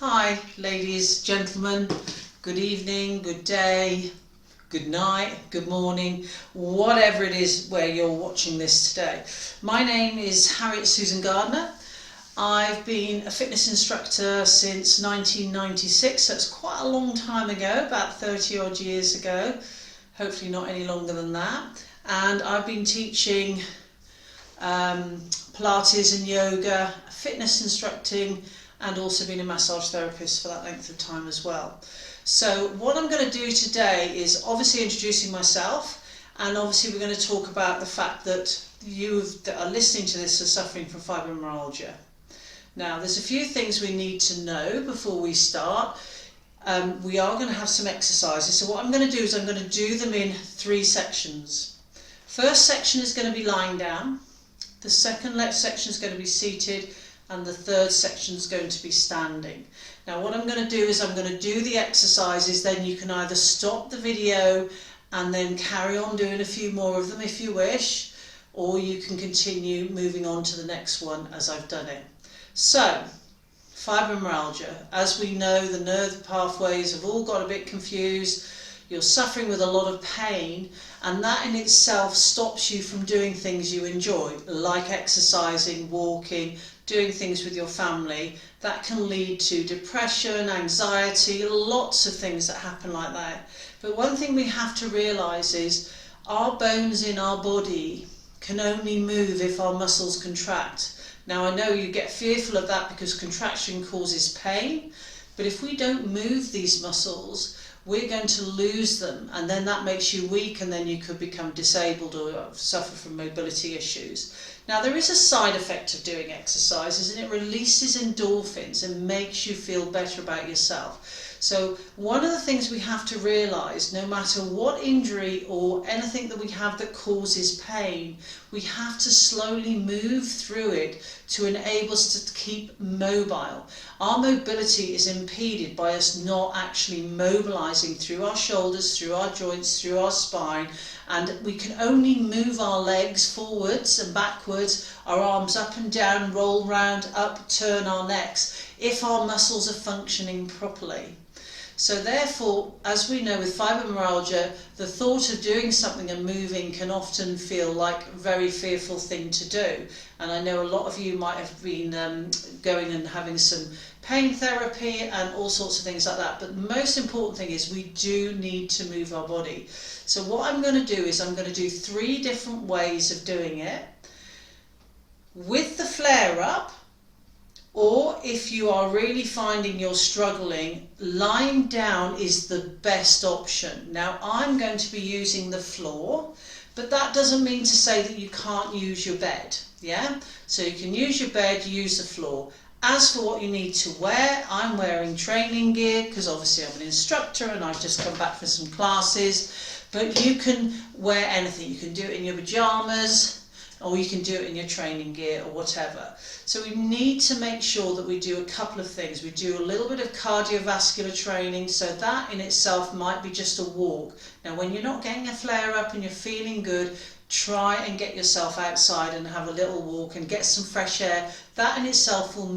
Hi ladies, gentlemen, good evening, good day, good night, good morning, whatever it is where you're watching this today. My name is Harriet Susan Gardner. I've been a fitness instructor since 1996, so it's quite a long time ago, about 30 odd years ago, hopefully not any longer than that. And I've been teaching Pilates and yoga, fitness instructing, and also been a massage therapist for that length of time as well. So what I'm going to do today is obviously introducing myself, and obviously we're going to talk about the fact that you that are listening to this are suffering from fibromyalgia. Now there's a few things we need to know before we start. We are going to have some exercises, so what I'm going to do is I'm going to do them in 3 sections. First section is going to be lying down, the second section is going to be seated, and the third section is going to be standing. Now what I'm going to do is I'm going to do the exercises, then you can either stop the video and then carry on doing a few more of them if you wish, or you can continue moving on to the next one as I've done it. So, fibromyalgia, as we know, the nerve pathways have all got a bit confused. You're suffering with a lot of pain, and that in itself stops you from doing things you enjoy, like exercising, walking, doing things with your family. That can lead to depression, anxiety, lots of things that happen like that. But one thing we have to realise is our bones in our body can only move if our muscles contract. Now I know you get fearful of that because contraction causes pain, but if we don't move these muscles, we're going to lose them, and then that makes you weak, and then you could become disabled or suffer from mobility issues. Now there is a side effect of doing exercises, and it releases endorphins and makes you feel better about yourself. So one of the things we have to realise, no matter what injury or anything that we have that causes pain, we have to slowly move through it to enable us to keep mobile. Our mobility is impeded by us not actually mobilising through our shoulders, through our joints, through our spine, and we can only move our legs forwards and backwards, our arms up and down, roll round, up, turn our necks, if our muscles are functioning properly. So therefore, as we know with fibromyalgia, the thought of doing something and moving can often feel like a very fearful thing to do. And I know a lot of you might have been going and having some pain therapy and all sorts of things like that. But the most important thing is we do need to move our body. So what I'm going to do is I'm going to do 3 different ways of doing it. With the flare up, or if you are really finding you're struggling, lying down is the best option. Now I'm going to be using the floor, but that doesn't mean to say that you can't use your bed. Yeah, so you can use your bed, use the floor. As for what you need to wear, I'm wearing training gear because obviously I'm an instructor and I've just come back for some classes, but you can wear anything. You can do it in your pajamas, or you can do it in your training gear or whatever. So we need to make sure that we do a couple of things. We do a little bit of cardiovascular training, so that in itself might be just a walk. Now when you're not getting a flare up and you're feeling good, try and get yourself outside and have a little walk and get some fresh air. That in itself will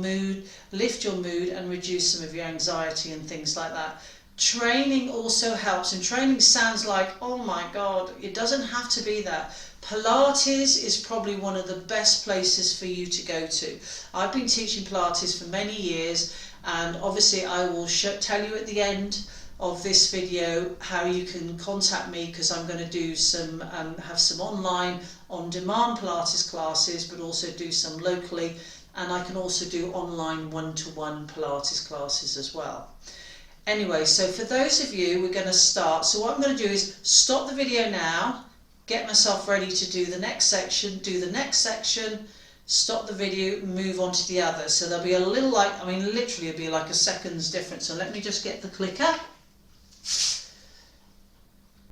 lift your mood and reduce some of your anxiety and things like that. Training also helps, and training sounds like, oh my God, it doesn't have to be that. Pilates is probably one of the best places for you to go to. I've been teaching Pilates for many years, and obviously I will tell you at the end of this video how you can contact me, because I'm going to do some have some online on-demand Pilates classes, but also do some locally, and I can also do online one-to-one Pilates classes as well. Anyway, so for those of you, we're going to start. So what I'm going to do is stop the video now, get myself ready to do the next section, stop the video, move on to the other. So there'll be a little, literally it'll be like a second's difference. So let me just get the clicker.